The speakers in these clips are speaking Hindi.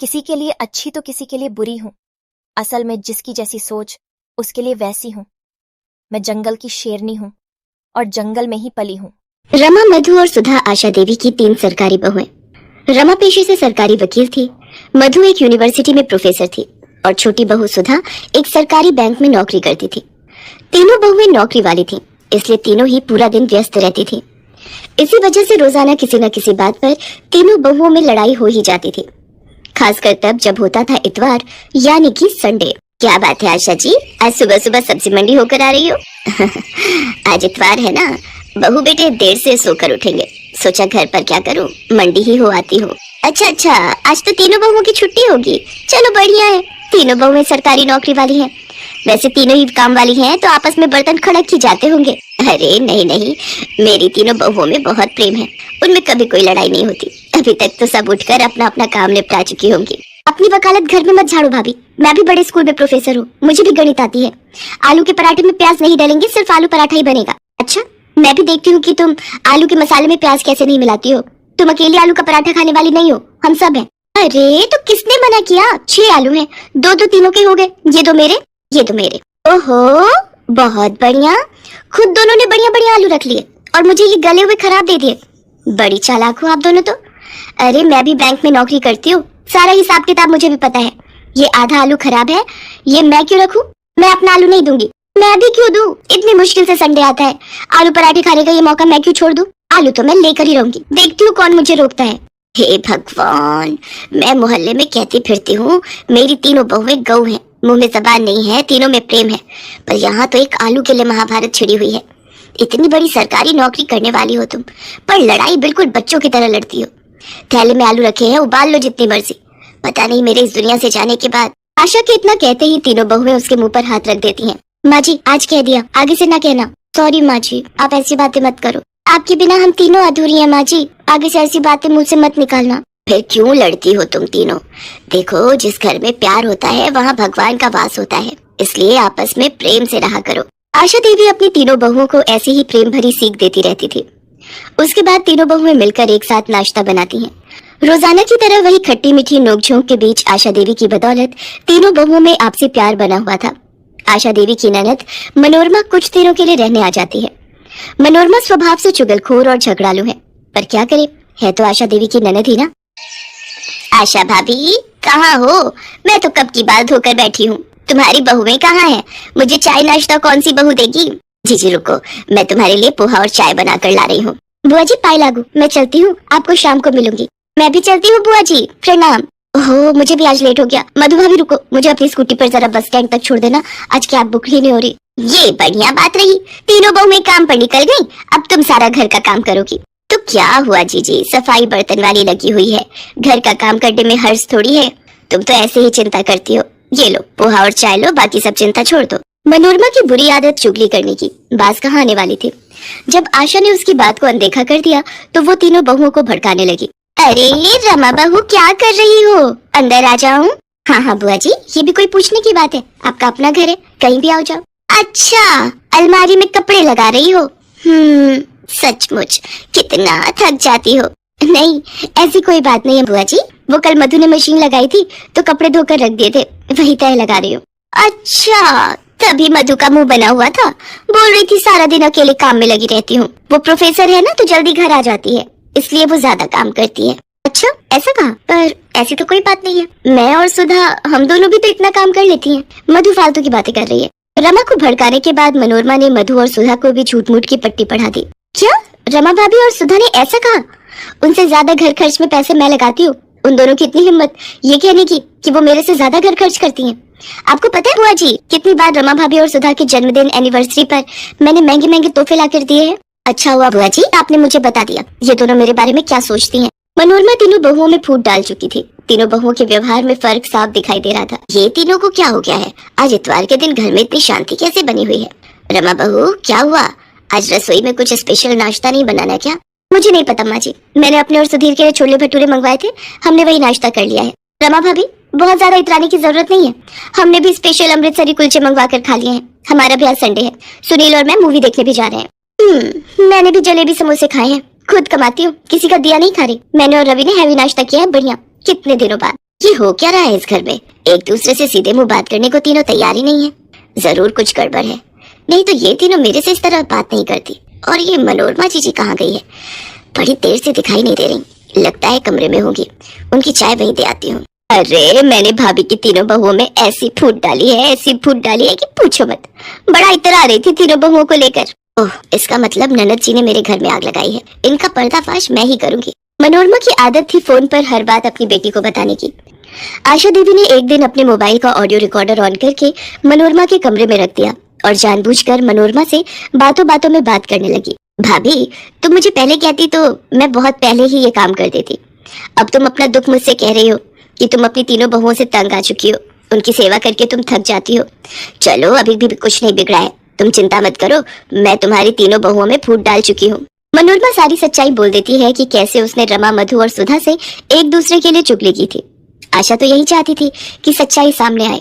किसी के लिए अच्छी तो किसी के लिए बुरी हूं। असल में जिसकी जैसी सोच उसके लिए वैसी हूं। मैं जंगल की शेरनी हूं और जंगल में ही पली हूं। रमा, मधु और सुधा आशा देवी की 3 सरकारी बहुएं। रमा पेशे से सरकारी वकील थी, मधु एक यूनिवर्सिटी में प्रोफेसर थी और छोटी बहू सुधा एक सरकारी बैंक में नौकरी करती थी। तीनों बहुएं नौकरी वाली थीं, इसलिए तीनों ही पूरा दिन व्यस्त रहती थी। इसी वजह से रोजाना किसी न किसी बात पर तीनों बहुओं में लड़ाई हो ही जाती थी, खासकर तब जब होता था इतवार यानी कि संडे। क्या बात है आशा जी, आज सुबह सुबह सब्जी मंडी होकर आ रही हो? आज इतवार है ना, बहू बेटे देर से सोकर उठेंगे, सोचा घर पर क्या करूं, मंडी ही हो आती हूँ। अच्छा, आज तो तीनों बहुओं की छुट्टी होगी, चलो बढ़िया है। तीनों बहुएं सरकारी नौकरी वाली हैं, वैसे तीनों ही काम वाली हैं तो आपस में बर्तन खड़क ही जाते होंगे। अरे नहीं, मेरी तीनों बहुओं में बहुत प्रेम है, उनमें कभी कोई लड़ाई नहीं होती। अभी तक तो सब उठकर अपना अपना काम निपटा चुकी होंगी। अपनी वकालत घर में मत झाड़ो भाभी, मैं भी बड़े स्कूल में प्रोफेसर हूँ, मुझे भी गणित आती है। आलू के पराठे में प्याज नहीं डालेंगे, सिर्फ आलू पराठा ही बनेगा। अच्छा, मैं भी देखती हूँ कि तुम आलू के मसाले में प्याज कैसे नहीं मिलाती हो। तुम अकेले आलू का पराठा खाने वाली नहीं हो, हम सब हैं। अरे तो किसने मना किया? 6 आलू हैं, 2 तीनों के हो गए, ये 2 मेरे, ये 2 मेरे। ओहो, बहुत बढ़िया, खुद दोनों ने बढ़िया बढ़िया आलू रख लिए और मुझे ये गले हुए खराब दे दिए। बड़ी चालाक हो आप दोनों तो। अरे मैं भी बैंक में नौकरी करती हूँ, सारा हिसाब किताब मुझे भी पता है। ये आधा आलू खराब है, ये मैं क्यों रखूं? मैं अपना आलू नहीं दूंगी। मैं भी क्यों दूं? इतनी मुश्किल से संडे आता है, आलू पराठे खाने का ये मौका मैं क्यों छोड़ दूं? आलू तो मैं लेकर ही रहूंगी, देखती हूँ कौन मुझे रोकता है। हे भगवान, मैं मोहल्ले में कहती फिरती हूँ मेरी तीनों बहुएं गऊ हैं, मुंह में जबान नहीं है, तीनों में प्रेम है, पर यहाँ तो एक आलू के लिए महाभारत छिड़ी हुई है। इतनी बड़ी सरकारी नौकरी करने वाली हो तुम, पर लड़ाई बिल्कुल बच्चों की तरह लड़ती हो। थैले में आलू रखे हैं, उबाल लो जितनी मर्जी। पता नहीं मेरे इस दुनिया से जाने के बाद। आशा के इतना कहते ही तीनों बहुएं उसके मुंह पर हाथ रख देती हैं। माँ जी, आज कह दिया, आगे से ना कहना। सॉरी माँ जी, आप ऐसी बातें मत करो, आपके बिना हम तीनों अधूरी हैं माँ जी, आगे से ऐसी बातें मुंह से मत निकालना। फिर क्यों लड़ती हो तुम तीनों? देखो, जिस घर में प्यार होता है वहाँ भगवान का वास होता है, इसलिए आपस में प्रेम से रहा करो। आशा देवी अपनी तीनों बहुओं को ऐसी ही प्रेम भरी सीख देती रहती थी। उसके बाद तीनों बहुएं मिलकर एक साथ नाश्ता बनाती हैं। रोजाना की तरह वही खट्टी मीठी नोकझोंक के बीच आशा देवी की बदौलत तीनों बहुओं में आपसी प्यार बना हुआ था। आशा देवी की ननद मनोरमा कुछ दिनों के लिए रहने आ जाती है। मनोरमा स्वभाव से चुगलखोर और झगड़ालू है, पर क्या करे, है तो आशा देवी की ननद ही ना। आशा भाभी कहाँ हो? मैं तो कब की बाल धोकर बैठी हूँ, तुम्हारी बहुएं कहाँ हैं? मुझे चाय नाश्ता कौन सी बहू देगी? जी रुको, मैं तुम्हारे लिए पोहा और चाय बनाकर ला रही हूँ। बुआ जी पाई लागू, मैं चलती हूँ, आपको शाम को मिलूंगी। मैं भी चलती हूँ बुआ जी, प्रणाम। ओहो, मुझे भी आज लेट हो गया। मधु भाभी रुको, मुझे अपनी स्कूटी पर जरा बस स्टैंड तक छोड़ देना, आज कैब बुक ही नहीं हो रही। ये बढ़िया बात रही, तीनों बहुएं काम पर निकल गई, अब तुम सारा घर का काम करोगी। तो क्या हुआ जीजी, सफाई बर्तन वाली लगी हुई है, घर का काम करने में हर्ज थोड़ी है। तुम तो ऐसे ही चिंता करती हो। ये लो पोहा और चाय लो, बाकी सब चिंता छोड़ दो। मनोरमा की बुरी आदत चुगली करने की बात कहाँ आने वाली थी। जब आशा ने उसकी बात को अनदेखा कर दिया तो वो तीनों बहुओं को भड़काने लगी। अरे रमा बहू, क्या कर रही हो? अंदर आ जाऊं? हाँ बुआ जी, ये भी कोई पूछने की बात है, आपका अपना घर है, कहीं भी आओ जाओ। अच्छा, अलमारी में कपड़े लगा रही हो? सचमुच कितना थक जाती हो। नहीं, ऐसी कोई बात नहीं है बुआ जी, वो कल मधु ने मशीन लगाई थी तो कपड़े धोकर रख दिए थे, वही तय लगा रही हूँ। अच्छा, तभी मधु का मुंह बना हुआ था, बोल रही थी सारा दिन अकेले काम में लगी रहती हूँ। वो प्रोफेसर है ना तो जल्दी घर आ जाती है, इसलिए वो ज्यादा काम करती है। अच्छा, ऐसा कहा? पर ऐसी तो कोई बात नहीं है, मैं और सुधा हम दोनों भी तो इतना काम कर लेती हैं। मधु फालतू की बातें कर रही है। रमा को भड़काने के बाद मनोरमा ने मधु और सुधा को भी झूठ मूठ की पट्टी पढ़ा दी। क्या रमा भाभी और सुधा ने ऐसा कहा? उनसे ज्यादा घर खर्च में पैसे मैं लगाती हूँ, उन दोनों की इतनी हिम्मत ये कहने की कि वो मेरे से ज्यादा घर खर्च करती हैं। आपको पता है बुआ जी, कितनी बार रमा भाभी और सुधा के जन्मदिन एनिवर्सरी पर मैंने महंगे महंगे तोहफे लाकर दिए हैं। अच्छा हुआ बुआ जी, आपने मुझे बता दिया, ये दोनों मेरे बारे में क्या सोचती हैं। मनोरमा तीनों बहुओं में फूट डाल चुकी थी, तीनों बहुओं के व्यवहार में फर्क साफ दिखाई दे रहा था। ये तीनों को क्या हो गया है? आज इतवार के दिन घर में इतनी शांति कैसे बनी हुई है? रमा बहू क्या हुआ? आज रसोई में कुछ स्पेशल नाश्ता नहीं बनाना क्या? मुझे नहीं पता माँ जी, मैंने अपने और सुधीर के लिए छोले भटूरे मंगवाए थे, हमने वही नाश्ता कर लिया है। रमा भाभी बहुत ज्यादा इतराने की जरूरत नहीं है, हमने भी स्पेशल अमृतसरी कुलचे मंगवा कर खा लिए हैं। हमारा भी आज संडे है, सुनील और मैं मूवी देखने भी जा रहे हैं। मैंने भी जलेबी समोसे खाए हैं, खुद कमाती हूँ, किसी का दिया नहीं खा रही। मैंने और रवि ने हैवी नाश्ता किया है, बढ़िया, कितने दिनों बाद। ये हो क्या रहा है इस घर में? एक दूसरे से सीधे मुंह बात करने को तीनों तैयार ही नहीं है। जरूर कुछ गड़बड़ है, नहीं तो ये तीनों मेरे से इस तरह बात नहीं करती। और ये मनोरमा जीजी कहाँ गई है? बड़ी देर से दिखाई नहीं दे रही, लगता है कमरे में होगी। उनकी चाय वहीं दे आती हूँ। अरे मैंने भाभी की तीनों बहुओं में ऐसी फूट डाली है, ऐसी फूट डाली है कि पूछो मत। बड़ा इतरा रही थी तीनों बहुओं को लेकर। ओह, इसका मतलब ननद जी ने मेरे घर में आग लगाई है। इनका पर्दाफाश मैं ही करूंगी। मनोरमा की आदत थी फोन पर हर बात अपनी बेटी को बताने की। आशा देवी ने एक दिन अपने मोबाइल का ऑडियो रिकॉर्डर ऑन करके मनोरमा के कमरे में रख दिया और जानबूझकर मनोरमा से बातों बातों में बात करने लगी। भाभी, तुम मुझे पहले कहती तो मैं बहुत पहले ही ये काम कर देती। अब तुम अपना दुख मुझसे कह रही हो कि तुम अपनी तीनों बहुओं से तंग आ चुकी हो, उनकी सेवा करके तुम थक जाती हो। चलो, अभी भी कुछ नहीं बिगड़ा है, तुम चिंता मत करो, मैं तुम्हारी तीनों बहुओं में फूट डाल चुकी हूँ। मनोरमा सारी सच्चाई बोल देती है कि कैसे उसने रमा, मधु और सुधा से एक दूसरे के लिए चुगली की थी। आशा तो यही चाहती थी कि सच्चाई सामने आए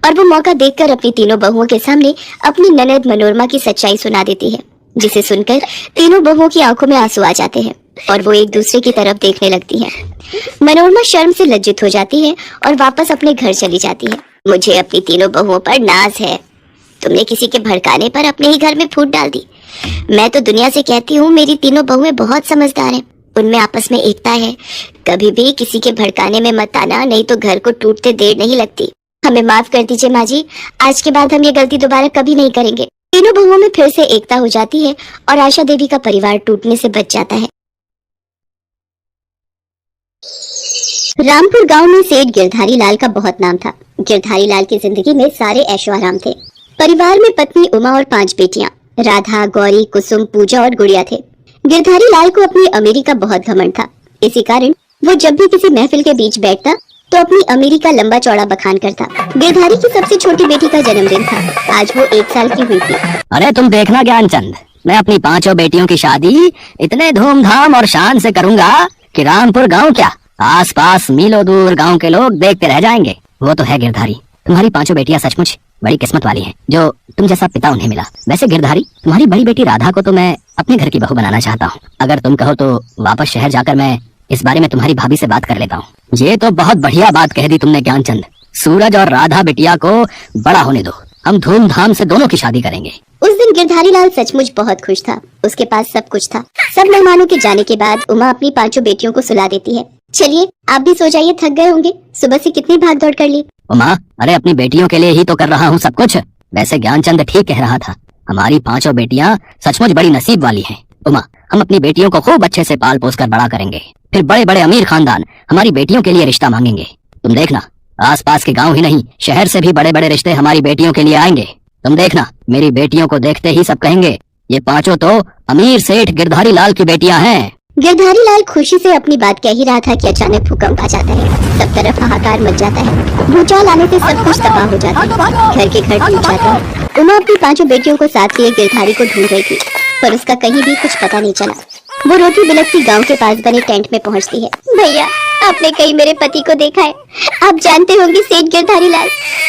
और वो मौका देखकर अपनी तीनों बहुओं के सामने अपनी ननद मनोरमा की सच्चाई सुना देती है, जिसे सुनकर तीनों बहुओं की आंखों में आंसू आ जाते हैं और वो एक दूसरे की तरफ देखने लगती हैं। मनोरमा शर्म से लज्जित हो जाती है और वापस अपने घर चली जाती है। मुझे अपनी तीनों बहुओं पर नाज है। तुमने किसी के भड़काने पर अपने ही घर में फूट डाल दी। मैं तो दुनिया से कहती हूँ मेरी तीनों बहुएं बहुत समझदार हैं, उनमें आपस में एकता है। कभी भी किसी के भड़काने में मत आना, नहीं तो घर को टूटते देर नहीं लगती। हमें माफ कर दीजिए माँ जी, आज के बाद हम ये गलती दोबारा कभी नहीं करेंगे। तीनों बहुओं में फिर से एकता हो जाती है और आशा देवी का परिवार टूटने से बच जाता है। रामपुर गांव में सेठ गिरधारी लाल का बहुत नाम था। गिरधारी लाल की जिंदगी में सारे ऐशो आराम थे। परिवार में पत्नी उमा और 5 बेटियां, राधा, गौरी, कुसुम, पूजा और गुड़िया थे। गिरधारी लाल को अपनी अमीरी का बहुत घमंड था। इसी कारण वो जब भी किसी महफिल के बीच बैठता तो अपनी अमीरी का लंबा चौड़ा बखान करता। गिरधारी की सबसे छोटी बेटी का जन्मदिन था। आज वो 1 साल की हुई थी। अरे तुम देखना ज्ञानचंद, मैं अपनी 5 बेटियों की शादी इतने धूमधाम और शान से करूंगा कि रामपुर गांव क्या, आसपास मीलों दूर गांव के लोग देखते रह जाएंगे। वो तो है गिरधारी, तुम्हारी 5 बेटियां सचमुच बड़ी किस्मत वाली हैं, जो तुम जैसा पिता उन्हें मिला। वैसे गिरधारी, तुम्हारी बड़ी बेटी राधा को तो मैं अपने घर की बहू बनाना चाहता हूँ। अगर तुम कहो तो वापस शहर जाकर मैं इस बारे में तुम्हारी भाभी से बात कर लेता हूँ। ये तो बहुत बढ़िया बात कह दी तुमने ज्ञानचंद। सूरज और राधा बिटिया को बड़ा होने दो, हम धूमधाम से दोनों की शादी करेंगे। उस दिन गिरधारी लाल सचमुच बहुत खुश था। उसके पास सब कुछ था। सब मेहमानों के जाने के बाद उमा अपनी 5 बेटियों को सुला देती है। चलिए आप भी सो जाइए, थक गए होंगे, सुबह से कितनी भाग दौड़ कर ली। उमा, अरे अपनी बेटियों के लिए ही तो कर रहा हूँ सब कुछ। वैसे ज्ञानचंद ठीक कह रहा था, हमारी 5 बेटियां सचमुच बड़ी नसीब वाली हैं। उमा, हम अपनी बेटियों को खूब अच्छे से पाल पोस कर बड़ा करेंगे, फिर बड़े बड़े अमीर खानदान हमारी बेटियों के लिए रिश्ता मांगेंगे। तुम देखना, आसपास के गांव ही नहीं, शहर से भी बड़े बड़े रिश्ते हमारी बेटियों के लिए आएंगे। तुम देखना, मेरी बेटियों को देखते ही सब कहेंगे ये 5 तो अमीर सेठ गिरधारी लाल की बेटियां हैं। गिरधारी लाल खुशी से अपनी बात कह ही रहा था कि अचानक भूकंप आ जाता है। सब तरफ हाहाकार मच जाता है। भूचाल आने से सब कुछ तबाह हो जाता है। घर के घर टूट जाते हैं। उमा अपनी 5 बेटियों को साथ लिए गिरधारी को ढूंढ रही थी, पर उसका कहीं भी कुछ पता नहीं चला। वो रोती बिलखती गांव के पास बने टेंट में पहुंचती है। भैया, आपने कहीं मेरे पति को देखा है? आप जानते होंगे सेठ गिरधारी लाल,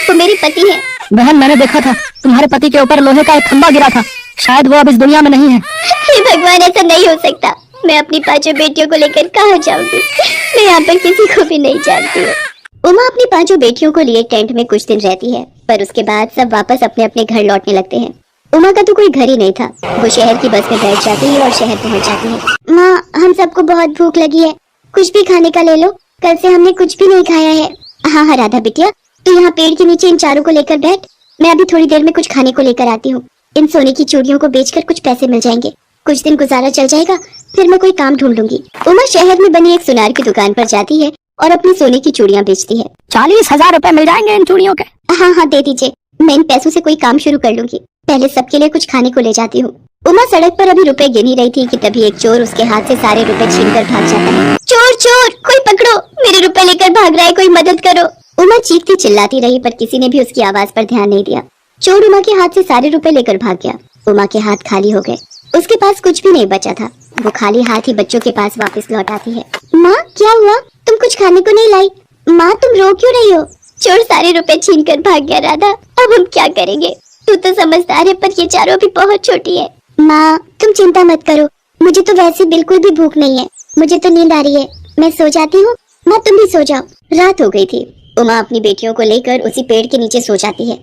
वो मेरे पति है। बहन, मैंने देखा था, तुम्हारे पति के ऊपर लोहे का एक खंभा गिरा था। शायद वो अब इस दुनिया में नहीं है। हे भगवान, ऐसा नहीं हो सकता। मैं अपनी 5 बेटियों को लेकर कहाँ जाऊंगी? मैं यहाँ पर किसी को भी नहीं जानती हूँ। उमा अपनी 5 बेटियों को लिए टेंट में कुछ दिन रहती है, पर उसके बाद सब वापस अपने अपने घर लौटने लगते हैं। उमा का तो कोई घर ही नहीं था। वो शहर की बस में बैठ जाती है और शहर पहुँच जाती है। माँ, हम सबको बहुत भूख लगी है, कुछ भी खाने का ले लो, कल से हमने कुछ भी नहीं खाया है। हाँ हाँ राधा बिटिया, तू यहाँ पेड़ के नीचे इन चारों को लेकर बैठ, मैं अभी थोड़ी देर में कुछ खाने को लेकर आती हूँ। इन सोने की चूड़ियों को बेचकर कुछ पैसे मिल जाएंगे, कुछ दिन गुजारा चल जाएगा, फिर मैं कोई काम ढूंढ लूंगी। उमा शहर में बनी एक सुनार की दुकान पर जाती है और अपनी सोने की चूड़ियाँ बेचती है। 40,000 रुपए मिल जाएंगे इन चूड़ियों के। हाँ हाँ दे दीजिए, मैं इन पैसों से कोई काम शुरू कर लूंगी। पहले सबके लिए कुछ खाने को ले जाती हूँ। उमा सड़क पर अभी रुपए गिन ही रही थी कि तभी एक चोर उसके हाथ से सारे रुपए छीनकर भाग जाता है। चोर चोर, कोई पकड़ो, मेरे रुपए लेकर भाग रहा है, कोई मदद करो। उमा चीखती चिल्लाती रही, पर किसी ने भी उसकी आवाज पर ध्यान नहीं दिया। चोर उमा के हाथ से सारे रुपए लेकर भाग गया। उमा के हाथ खाली हो गए, उसके पास कुछ भी नहीं बचा था। वो खाली हाथ ही बच्चों के पास वापस लौट आती है। माँ, क्या हुआ? तुम कुछ खाने को नहीं लाई? माँ, तुम रो क्यों रही हो? चोर सारे रुपए छीन कर भाग गया राधा, अब हम क्या करेंगे? तू तो समझदार है, पर ये चारों भी बहुत छोटी है। माँ, तुम चिंता मत करो, मुझे तो वैसे बिल्कुल भी भूख नहीं है। मुझे तो नींद आ रही है, मैं सो जाती हूँ, माँ तुम भी सो जाओ, रात हो गई थी। उमा अपनी बेटियों को लेकर उसी पेड़ के नीचे सो जाती है।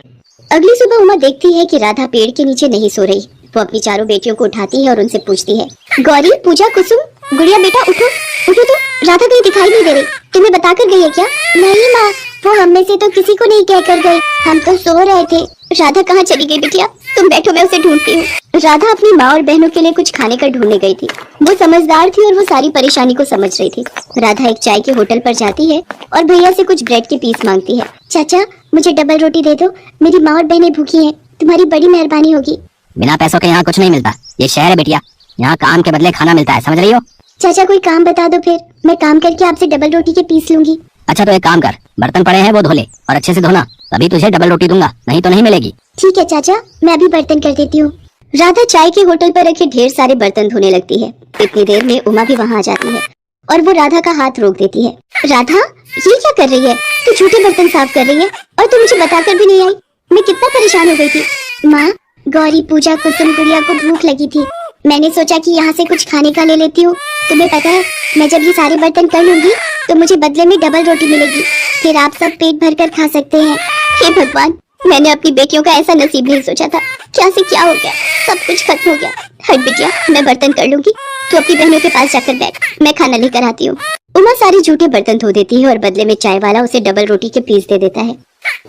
अगली सुबह उमा देखती है कि राधा पेड़ के नीचे नहीं सो रही। वो अपनी चारों बेटियों को उठाती है और उनसे पूछती है, गौरी, पूजा, कुसुम, गुड़िया बेटा उठो, उठो तो, राधा कहीं दिखाई नहीं दे रही। तुम्हें बताकर गई है क्या? नहीं माँ, वो हम में से तो किसी को नहीं कहकर गई, हम तो सो रहे थे। राधा कहाँ चली गई बिटिया? तुम बैठो, मैं उसे ढूंढती हूँ। राधा अपनी माँ और बहनों के लिए कुछ खाने का ढूंढने गई थी। वो समझदार थी और वो सारी परेशानी को समझ रही थी। राधा एक चाय के होटल पर जाती है और भैया से कुछ ब्रेड के पीस मांगती है। चाचा, मुझे डबल रोटी दे दो, मेरी माँ और बहनें भूखी हैं, तुम्हारी बड़ी मेहरबानी होगी। बिना पैसों के यहाँ कुछ नहीं मिलता, ये शहर है बेटिया, यहाँ काम के बदले खाना मिलता है, समझ रही हो? चाचा कोई काम बता दो, फिर मैं काम करके आपसे डबल रोटी के पीस लूंगी। अच्छा तो एक काम कर, बर्तन पड़े हैं वो धो ले और अच्छे से धोना, तभी तुझे डबल रोटी दूंगा, नहीं तो नहीं मिलेगी। ठीक है चाचा, मैं अभी बर्तन कर देती हूँ। राधा चाय के होटल पर रखे ढेर सारे बर्तन धोने लगती है। इतनी देर में उमा भी वहाँ आ जाती है और वो राधा का हाथ रोक देती है। राधा, ये क्या कर रही है? तू झूठे बर्तन साफ कर रही है और तू मुझे बताकर भी नहीं आई। मैं कितना परेशान हो गई थी। माँ, गौरी, पूजा, कुसुम, गुड़िया को भूख लगी थी, मैंने सोचा कि यहाँ से कुछ खाने का ले लेती हूँ। तुम्हें पता है, मैं जब ये सारे बर्तन कर लूंगी तो मुझे बदले में डबल रोटी मिलेगी, फिर आप सब पेट भर कर खा सकते हैं। हे भगवान, मैंने अपनी बेटियों का ऐसा नसीब नहीं सोचा था। क्या से क्या हो गया, सब कुछ खत्म हो गया। हट बिटिया, मैं बर्तन कर लूंगी, तू अपनी बहनों के पास जाकर बैठ, मैं खाना लेकर आती हूँ। उमा सारे झूठे बर्तन धो देती है और बदले में चाय वाला उसे डबल रोटी के पीस दे देता है।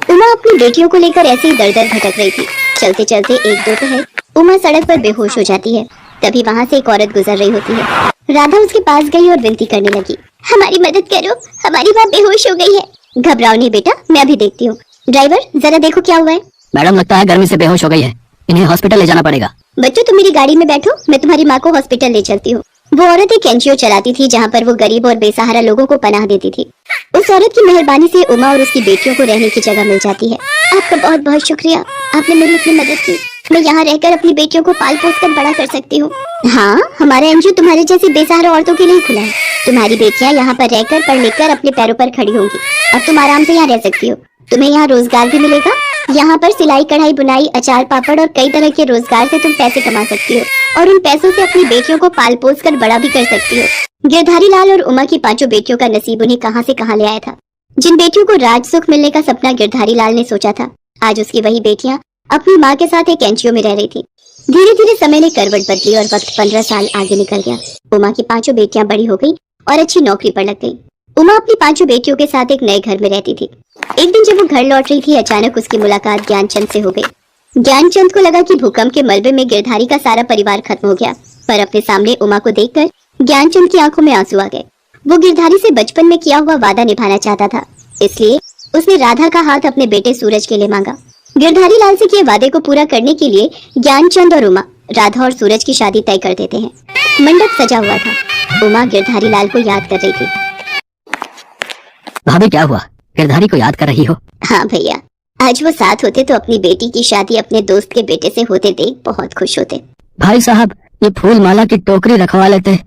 उमा अपनी बेटियों को लेकर ऐसे ही दर दर भटक रही थी। चलते चलते एक दोपहर उमा सड़क पर बेहोश हो जाती है। तभी वहाँ से एक औरत गुजर रही होती है। राधा उसके पास गई और विनती करने लगी, हमारी मदद करो, हमारी माँ बेहोश हो गई है। घबराओ नहीं बेटा, मैं अभी देखती हूँ। ड्राइवर, जरा देखो क्या हुआ है। मैडम लगता है गर्मी से बेहोश हो गई है, इन्हें हॉस्पिटल ले जाना पड़ेगा। बच्चों तुम मेरी गाड़ी में बैठो, मैं तुम्हारी माँ को हॉस्पिटल ले चलती हूँ। वो औरत एक एनजीओ चलाती थी जहाँ पर वो गरीब और बेसहारा लोगों को पनाह देती थी। उस औरत की मेहरबानी से उमा और उसकी बेटियों को रहने की जगह मिल जाती है। आपका बहुत बहुत शुक्रिया, आपने मेरी इतनी मदद की। मैं यहाँ रहकर अपनी बेटियों को पाल पोस कर बड़ा कर सकती हूँ। हाँ, हमारा एनजीओ तुम्हारे जैसी बेसहारा औरतों के लिए खुला है। तुम्हारी बेटियाँ यहाँ पर रहकर पढ़ लिख कर अपने पैरों पर खड़ी होंगी। अब तुम आराम से यहाँ रह सकती हो। तुम्हें यहाँ रोजगार भी मिलेगा। यहाँ पर सिलाई, कढ़ाई, बुनाई, अचार, पापड़ और कई तरह के रोजगार से तुम पैसे कमा सकती हो और उन पैसों से अपनी बेटियों को पाल पोस कर बड़ा भी कर सकती हो। गिरधारी लाल और उमा की पांचों बेटियों का नसीब उन्हें कहाँ से कहाँ ले आया था। जिन बेटियों को राज सुख मिलने का सपना गिरधारी लाल ने सोचा था, आज उसकी वही बेटियां अपनी माँ के साथ एक एनजीओ में रह रही थी। धीरे धीरे समय ने करवट बदली और वक्त 15 साल आगे निकल गया। उमा की पांचों बेटियां बड़ी हो गई और अच्छी नौकरी पर लग गई। उमा अपनी पांचों बेटियों के साथ एक नए घर में रहती थी। एक दिन जब वो घर लौट रही थी, अचानक उसकी मुलाकात ज्ञानचंद से हो गई। ज्ञानचंद को लगा कि भूकंप के मलबे में गिरधारी का सारा परिवार खत्म हो गया, पर अपने सामने उमा को देखकर ज्ञानचंद की आंखों में आंसू आ गए। वो गिरधारी से बचपन में किया हुआ वादा निभाना चाहता था, इसलिए उसने राधा का हाथ अपने बेटे सूरज के लिए मांगा। गिरधारी लाल से किए वादे को पूरा करने के लिए ज्ञानचंद और उमा राधा और सूरज की शादी तय कर देते हैं। मंडप सजा हुआ था। उमा गिरधारी लाल को याद कर रही थी। भाभी क्या हुआ, गिरधारी को याद कर रही हो? हाँ भैया, आज वो साथ होते तो अपनी बेटी की शादी अपने दोस्त के बेटे से होते देख बहुत खुश होते। भाई साहब, ये फूल माला की टोकरी रखवा लेते,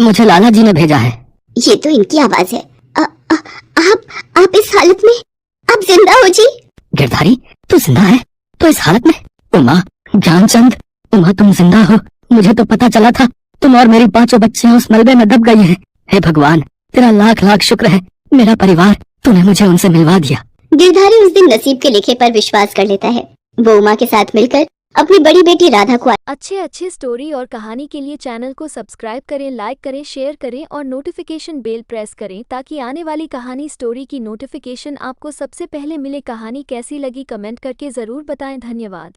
मुझे लाला जी ने भेजा है। ये तो इनकी आवाज है। आप इस हालत में, आप जिंदा हो जी? गिरधारी तू जिंदा है? तो इस हालत में? उमा, ज्ञानचंद, उमा तुम जिंदा हो? मुझे तो पता चला था तुम और मेरी पांचों बच्चियां उस मलबे में दब गई हैं। हे भगवान, तेरा लाख लाख शुक्र है, मेरा परिवार, तूने मुझे उनसे मिलवा दिया। गिरधारी उस दिन नसीब के लिखे पर विश्वास कर लेता है। वो उमा के साथ मिलकर अपनी बड़ी बेटी राधा को अच्छे स्टोरी और कहानी के लिए चैनल को सब्सक्राइब करें, लाइक करें, शेयर करें और नोटिफिकेशन बेल प्रेस करें ताकि आने वाली कहानी स्टोरी की नोटिफिकेशन आपको सबसे पहले मिले। कहानी कैसी लगी कमेंट करके जरूर बताएं। धन्यवाद।